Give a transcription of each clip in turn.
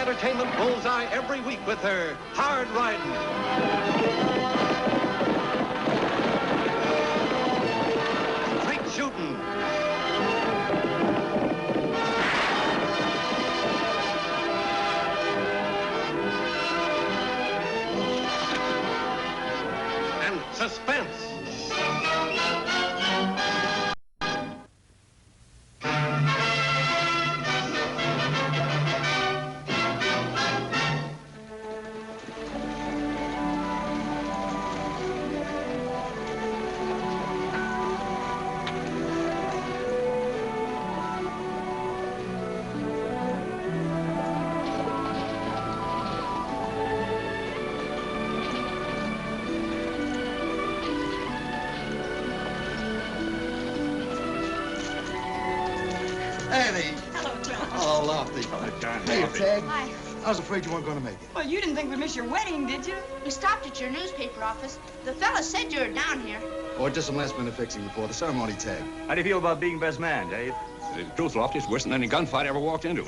entertainment bullseye every week with her hard riding. Straight shooting. And suspense. Annie. Hello, John. Oh, Lofty. Hello, John. Hey, Tagg. Hi. I was afraid you weren't going to make it. Well, you didn't think we'd miss your wedding, did you? We stopped at your newspaper office. The fella said you were down here. Or just some last-minute fixing before the ceremony, Tagg. How do you feel about being best man, Dave? The truth, Lofty, is worse than any gunfight I ever walked into.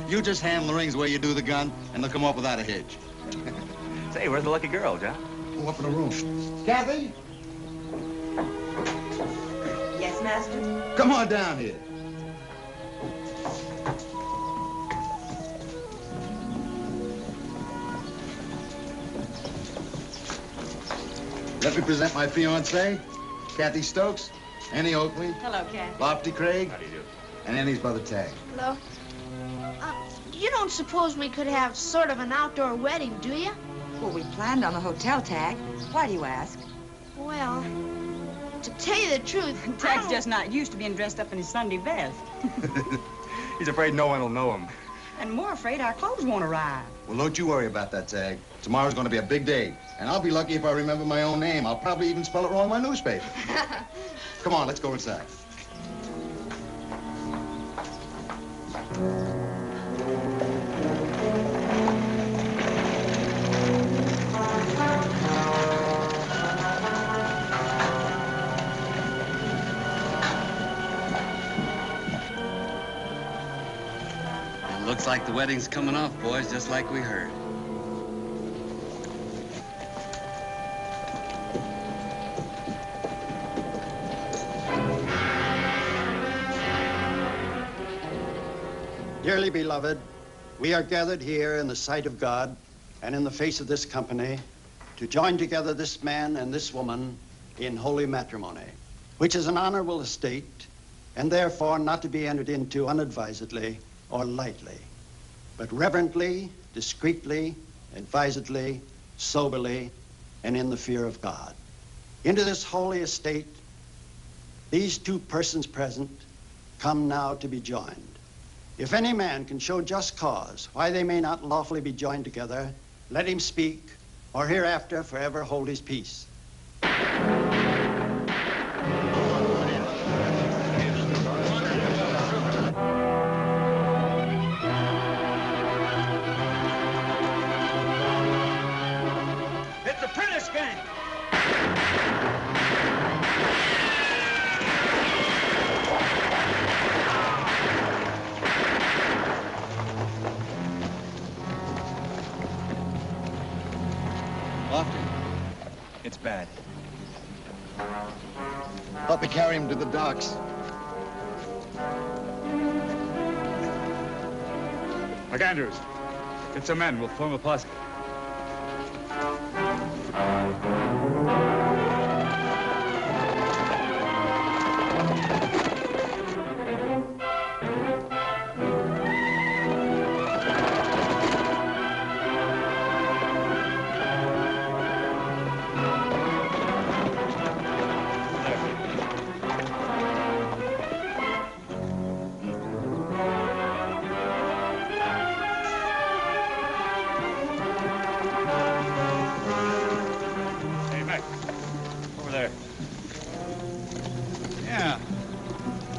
You just hand the rings where you do the gun, and they'll come off without a hitch. Say, where's the lucky girl, John? Go up in the room. Kathy? Yes, Master. Come on down here. Let me present my fiancée, Kathy Stokes, Annie Oakley, Hello, Kat. Lofty Craig, How do you do? and Annie's brother, Tagg. Hello. You don't suppose we could have sort of an outdoor wedding, do you? Well, we planned on the hotel, Tagg. Why do you ask? Well, to tell you the truth, Tagg's just not used to being dressed up in his Sunday best. He's afraid no one will know him. And more afraid our clothes won't arrive. Well, don't you worry about that, Tagg. Tomorrow's going to be a big day, and I'll be lucky if I remember my own name. I'll probably even spell it wrong in my newspaper. Come on, let's go inside. Looks like the wedding's coming off, boys, just like we heard. Dearly beloved, we are gathered here in the sight of God and in the face of this company to join together this man and this woman in holy matrimony, which is an honorable estate and therefore not to be entered into unadvisedly or lightly, but reverently, discreetly, advisedly, soberly, and in the fear of God. Into this holy estate, these two persons present come now to be joined. If any man can show just cause why they may not lawfully be joined together, let him speak, or hereafter forever hold his peace. It's bad. Help me carry him to the docks. McAndrews, get some men. We'll form a posse.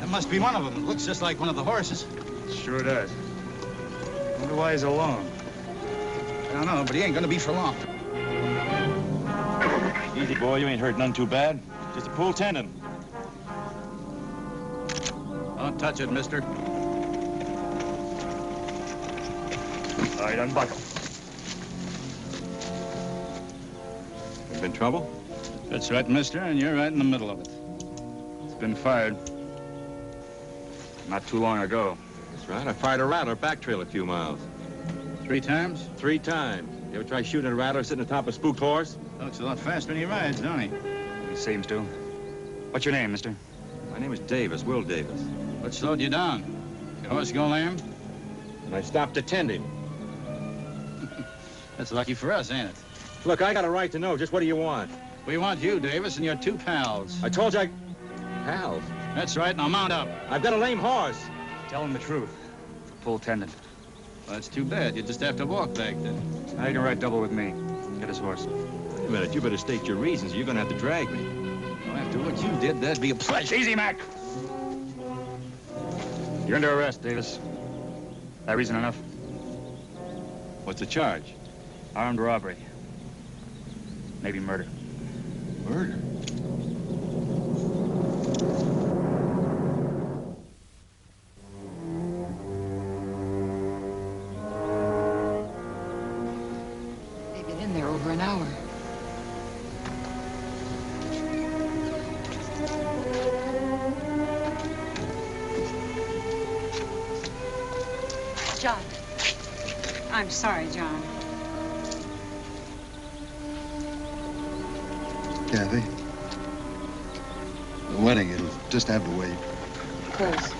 Must be one of them. It looks just like one of the horses. Sure does. Wonder why he's alone. I don't know, but he ain't gonna be for long. Easy, boy. You ain't hurt none too bad. Just a pull tendon. Don't touch it, mister. All right, unbuckle. You been trouble? That's right, mister, and you're right in the middle of it. It's been fired. Not too long ago. That's right. I fired a rattler back trail a few miles. 3 times? 3 times. You ever try shooting a rattler sitting atop a spooked horse? Looks a lot faster when he rides, don't he? He seems to. What's your name, mister? My name is Davis, Will Davis. What slowed you down? Your horse go lame? And I stopped attending. That's lucky for us, ain't it? Look, I got a right to know. Just what do you want? We want you, Davis, and your 2 pals. I told you Pals? That's right. Now mount up. I've got a lame horse. Tell him the truth. It's a pull tendon. Well, that's too bad. You just have to walk back then. Now you can ride double with me. Get his horse. Wait a minute. You better state your reasons. You're going to have to drag me. Well, after what you did, that'd be a pleasure. Easy, Mac. You're under arrest, Davis. That reason enough? What's the charge? Armed robbery. Maybe murder. Murder? They've been in there over an hour. John. I'm sorry, John. Kathy, the wedding, it'll just have to wait. Of course.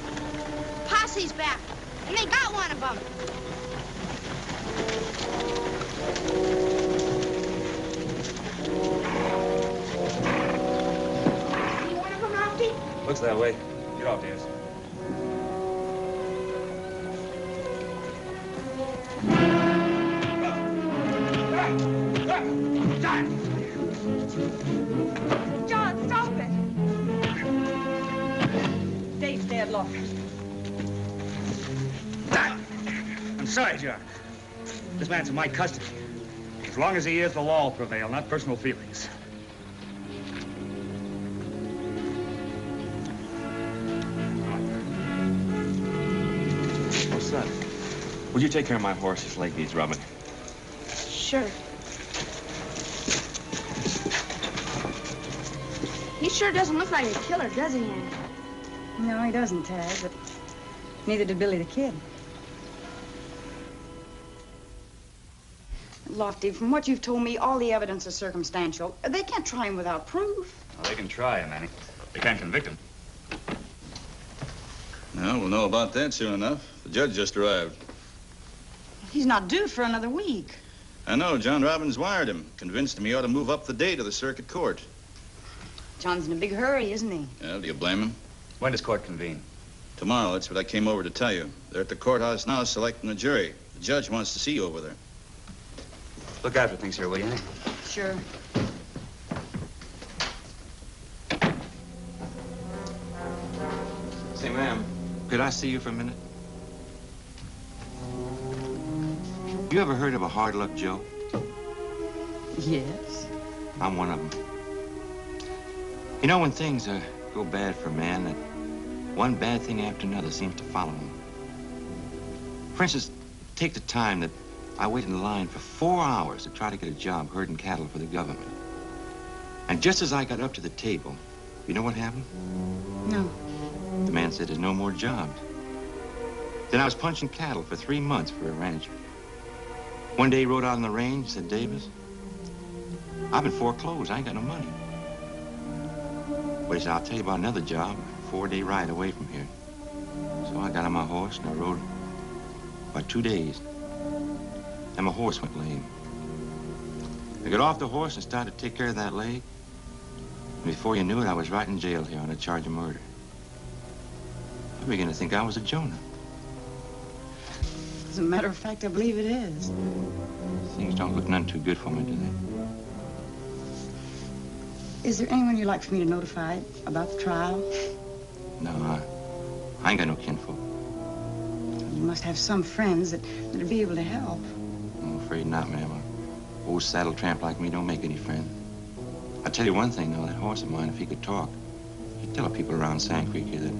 Posse's back, and they got one of them. See one of them, Lofty? Looks that way. Get off, Davis. John, stop it! Dave's dead, look. I'm sorry, John. This man's in my custody. As long as he is, the law will prevail, not personal feelings. Oh, son. Would you take care of my horse? His leg needs rubbing. Sure. He sure doesn't look like a killer, does he, Annie? No, he doesn't, Tagg, but neither did Billy the Kid. Lofty, from what you've told me, all the evidence is circumstantial. They can't try him without proof. Well, they can try him, Annie. They can't convict him. Well, we'll know about that soon enough. The judge just arrived. He's not due for another week. I know. John Robbins wired him. Convinced him he ought to move up the date of the circuit court. John's in a big hurry, isn't he? Yeah, do you blame him? When does court convene? Tomorrow. That's what I came over to tell you. They're at the courthouse now selecting the jury. The judge wants to see you over there. Look after things here, will you, Annie? Sure. Say, ma'am, could I see you for a minute? You ever heard of a hard luck Joe? Yes. I'm one of them. You know, when things go bad for a man, that one bad thing after another seems to follow him. For instance, take the time that I waited in line for 4 hours to try to get a job herding cattle for the government. And just as I got up to the table, you know what happened? No. The man said there's no more jobs. Then I was punching cattle for 3 months for a rancher. One day he rode out on the range and said, Davis, I've been foreclosed. I ain't got no money. But he said, I'll tell you about another job, a 4-day ride away from here. So I got on my horse and I rode about 2 days. And my horse went lame. I got off the horse and started to take care of that leg. And before you knew it, I was right in jail here on a charge of murder. I began to think I was a Jonah. As a matter of fact, I believe it is. Things don't look none too good for me, do they? Is there anyone you'd like for me to notify about the trial? No, I ain't got no kinfolk. You must have some friends that'd be able to help. I'm afraid not, ma'am. An old saddle tramp like me don't make any friends. I'll tell you one thing, though. That horse of mine, if he could talk, he'd tell the people around Sand Creek here that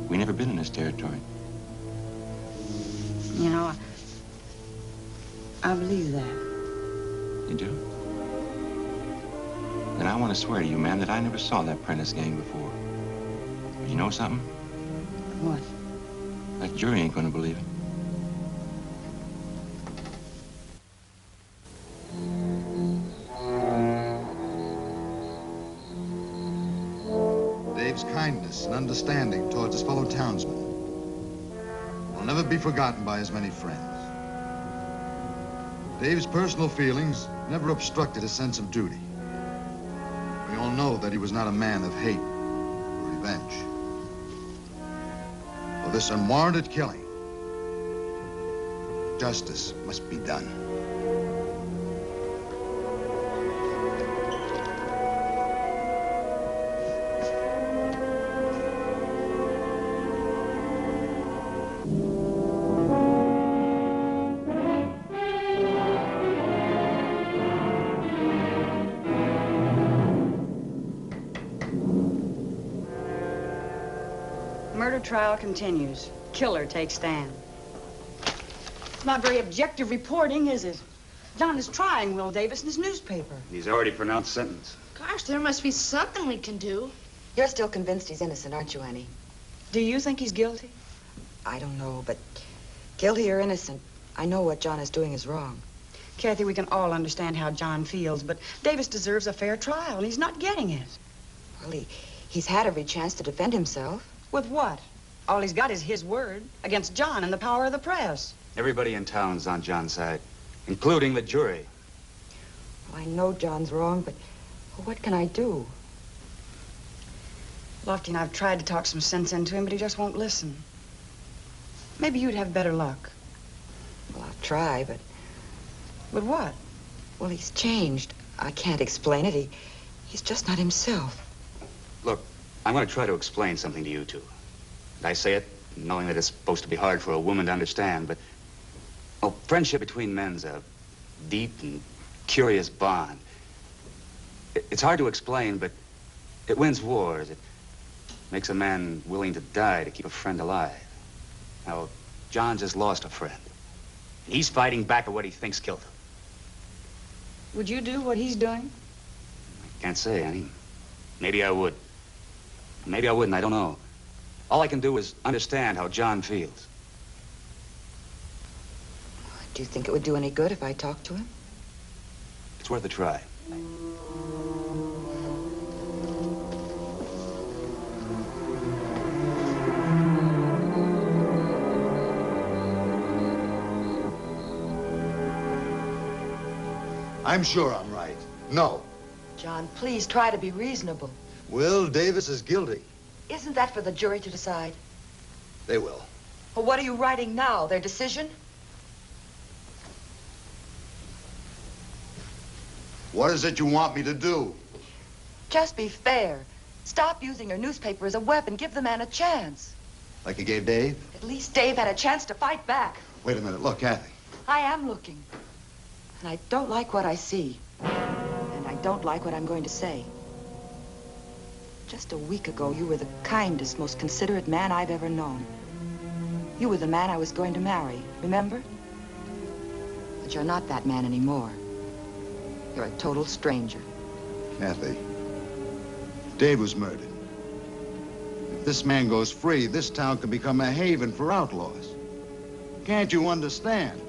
we never been in this territory. You know, I believe that. You do? Then I want to swear to you, ma'am, that I never saw that Prentice gang before. But you know something? What? That jury ain't gonna believe it. Dave's kindness and understanding towards his fellow townsmen will never be forgotten by his many friends. Dave's personal feelings never obstructed his sense of duty. We all know that he was not a man of hate or revenge. For this unwarranted killing, justice must be done. Murder trial continues. Killer takes stand. Not very objective reporting, is it? John is trying Will Davis in his newspaper. He's already pronounced sentence. Gosh, there must be something we can do. You're still convinced he's innocent, aren't you, Annie? Do you think he's guilty? I don't know, but guilty or innocent, I know what John is doing is wrong. Kathy, we can all understand how John feels, but Davis deserves a fair trial, and he's not getting it. Well, he's had every chance to defend himself. With what? All he's got is his word against John and the power of the press. Everybody in town's on John's side, including the jury. Well, I know John's wrong, but what can I do? Lofty and I've tried to talk some sense into him, but he just won't listen. Maybe you'd have better luck. Well, I'll try, but... But what? Well, he's changed. I can't explain it. He's just not himself. Look, I'm going to try to explain something to you two. I say it knowing that it's supposed to be hard for a woman to understand, but... Oh, friendship between men's a deep and curious bond. It's hard to explain, but it wins wars. It makes a man willing to die to keep a friend alive. Now, John just lost a friend. He's fighting back at what he thinks killed him. Would you do what he's doing? I can't say, Annie. Maybe I would. Maybe I wouldn't, I don't know. All I can do is understand how John feels. Do you think it would do any good if I talked to him? It's worth a try. I'm sure I'm right. No. John, please try to be reasonable. Will Davis is guilty. Isn't that for the jury to decide? They will. Well, what are you writing now? Their decision? What is it you want me to do? Just be fair. Stop using your newspaper as a weapon. Give the man a chance. Like you gave Dave? At least Dave had a chance to fight back. Wait a minute. Look, Kathy. I am looking. And I don't like what I see. And I don't like what I'm going to say. Just a week ago, you were the kindest, most considerate man I've ever known. You were the man I was going to marry, remember? But you're not that man anymore. You're a total stranger. Kathy, Dave was murdered. If this man goes free, this town can become a haven for outlaws. Can't you understand?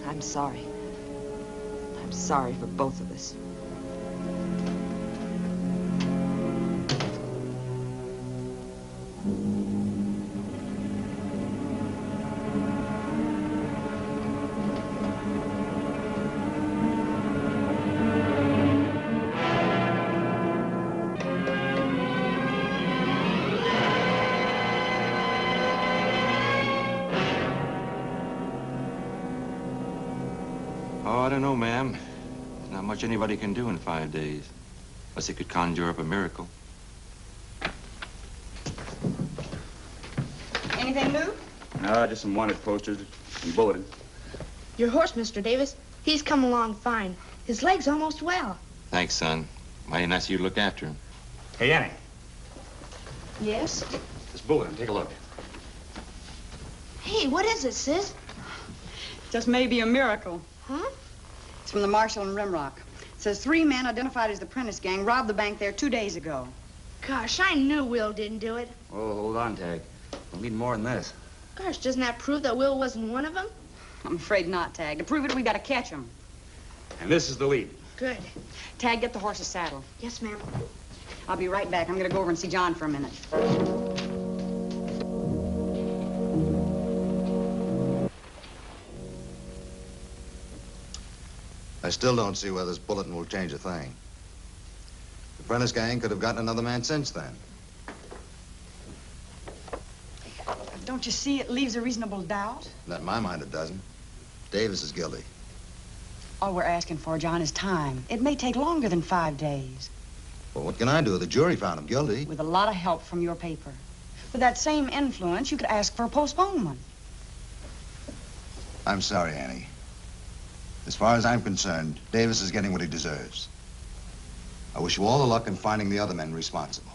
I'm sorry. I'm sorry for both of us. I don't know, ma'am. There's not much anybody can do in 5 days. Unless they could conjure up a miracle. Anything new? No, just some wanted posters and bulletins. Your horse, Mr. Davis, he's come along fine. His leg's almost well. Thanks, son. Mighty nice of you to look after him. Hey, Annie. Yes? This bulletin, take a look. Hey, what is it, sis? Just maybe a miracle. Huh? It's from the Marshal in Rimrock. It says 3 men identified as the Prentice gang robbed the bank there 2 days ago. Gosh, I knew Will didn't do it. Oh, hold on, Tagg. We'll need more than this. Gosh, doesn't that prove that Will wasn't one of them? I'm afraid not, Tagg. To prove it, we got to catch him. And this is the lead. Good. Tagg, get the horses saddled. Yes, ma'am. I'll be right back. I'm going to go over and see John for a minute. I still don't see where this bulletin will change a thing. The Prentice gang could have gotten another man since then. Don't you see it leaves a reasonable doubt? Not in my mind, it doesn't. Davis is guilty. All we're asking for, John, is time. It may take longer than 5 days. Well, what can I do? The jury found him guilty. With a lot of help from your paper. With that same influence, you could ask for a postponement. I'm sorry, Annie. As far as I'm concerned, Davis is getting what he deserves. I wish you all the luck in finding the other men responsible.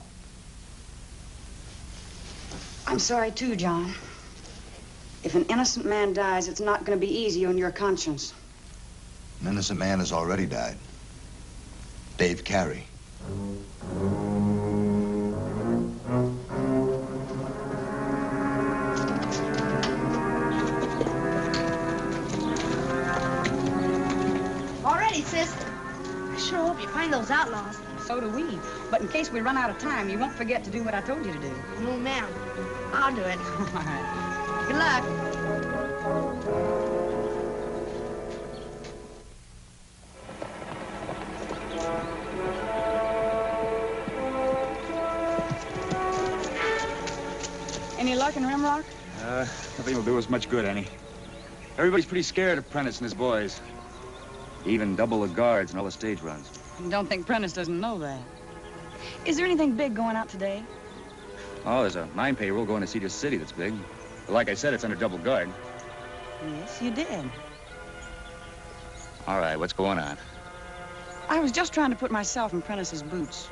I'm sorry, too, John. If an innocent man dies, it's not going to be easy on your conscience. An innocent man has already died. Dave Carey. All ready, sis. I sure hope you find those outlaws. So do we. But in case we run out of time, you won't forget to do what I told you to do. No, ma'am. I'll do it. All right. Good luck. Any luck in Rimrock? Nothing will do us much good, Annie. Everybody's pretty scared of Prentice and his boys. Even double the guards and all the stage runs. Don't think Prentice doesn't know that. Is there anything big going out today? Oh, there's a mine payroll going to Cedar City that's big. But like I said, it's under double guard. Yes, you did. All right, what's going on? I was just trying to put myself in Prentice's boots,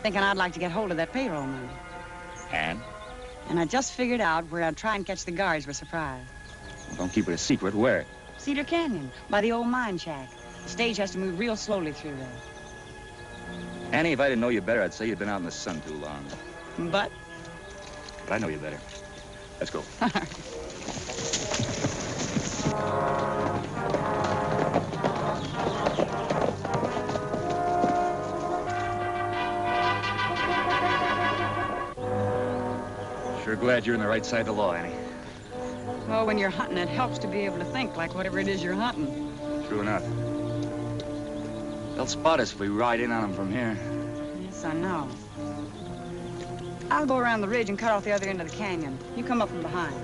thinking I'd like to get hold of that payroll money. And? And I just figured out where I'd try and catch the guards by surprise. Well, don't keep it a secret. Where? Cedar Canyon, by the old mine shack. The stage has to move real slowly through there. Annie, if I didn't know you better, I'd say you'd been out in the sun too long. But I know you better. Let's go. Sure glad you're on the right side of the law, Annie. Well, when you're hunting, it helps to be able to think like whatever it is you're hunting. True enough. They'll spot us if we ride in on them from here. Yes, I know. I'll go around the ridge and cut off the other end of the canyon. You come up from behind.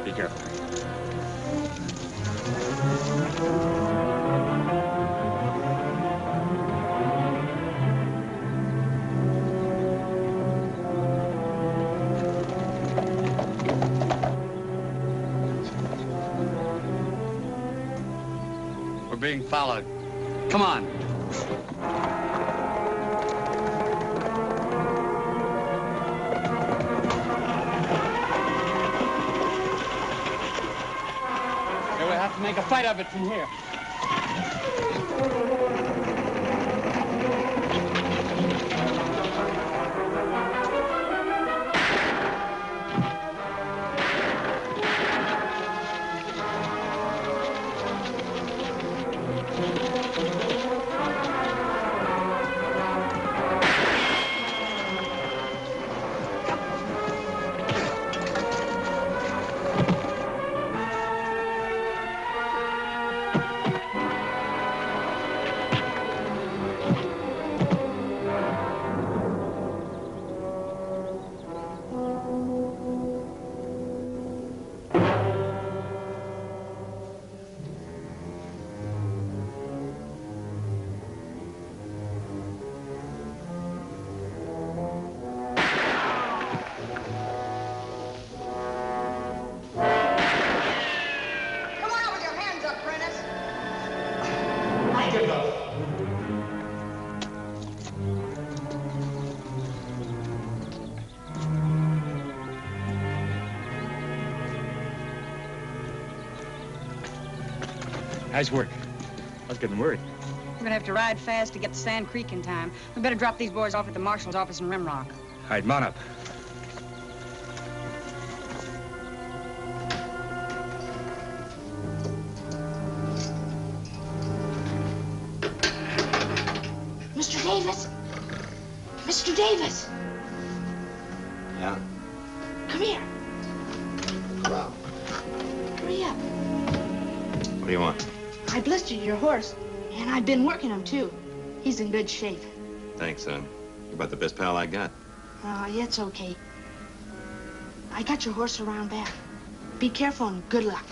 Be careful. We're being followed. Come on. We'll have to make a fight of it from here. Nice work. I was getting worried. We're gonna have to ride fast to get to Sand Creek in time. We better drop these boys off at the marshal's office in Rimrock. All right, mount up. Mr. Davis! Mr. Davis! Yeah? Come here. Wow. Hurry up. What do you want? I blistered your horse, and I've been working him, too. He's in good shape. Thanks, son. You're about the best pal I got. Oh, yeah, it's okay. I got your horse around back. Be careful and good luck.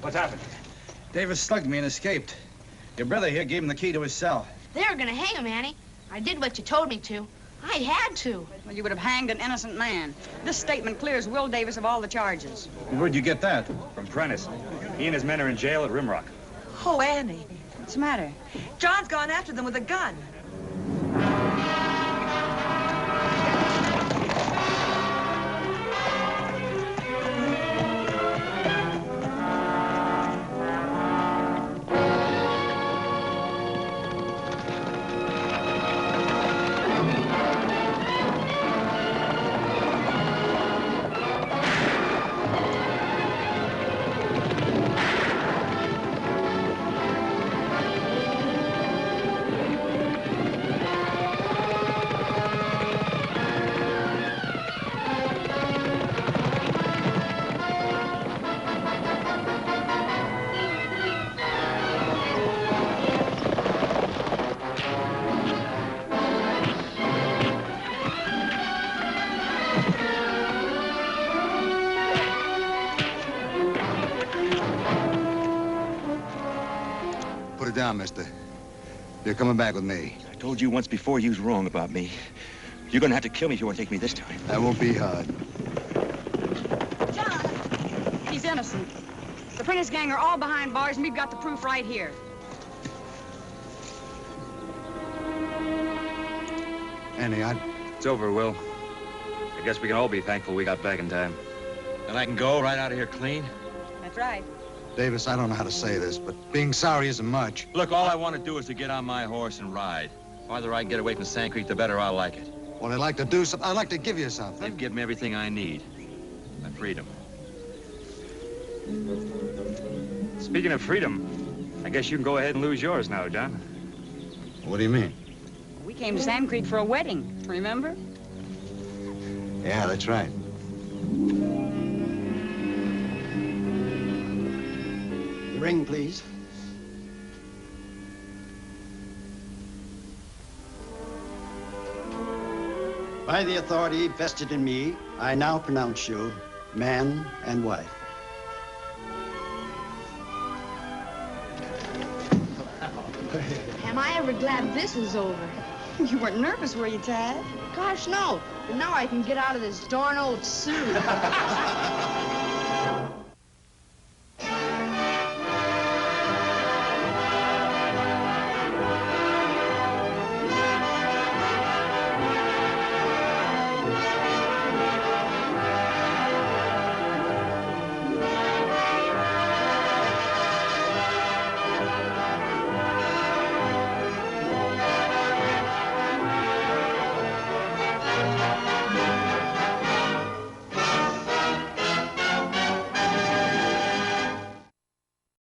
What's happened? Davis slugged me and escaped. Your brother here gave him the key to his cell. They were gonna hang him, Annie. I did what you told me to. I had to. Well, you would have hanged an innocent man. This statement clears Will Davis of all the charges. Where'd you get that? From Prentice. He and his men are in jail at Rimrock. Oh, Annie. What's the matter? John's gone after them with a gun. Down, mister. You're coming back with me. I told you once before you was wrong about me. You're gonna have to kill me if you want to take me this time. That won't be hard. John! He's innocent. The Prentice gang are all behind bars, and we've got the proof right here. Annie, It's over, Will. I guess we can all be thankful we got back in time. And I can go right out of here clean? That's right. Davis, I don't know how to say this, but being sorry isn't much. Look, all I want to do is to get on my horse and ride. The farther I can get away from Sand Creek, the better I'll like it. Well, I'd like to do something. I'd like to give you something. They've given me everything I need. My freedom. Speaking of freedom, I guess you can go ahead and lose yours now, John. What do you mean? We came to Sand Creek for a wedding, remember? Yeah, that's right. The ring, please. By the authority vested in me, I now pronounce you man and wife. Am I ever glad this is over? You weren't nervous, were you, Tagg? Gosh, no. But now I can get out of this darn old suit.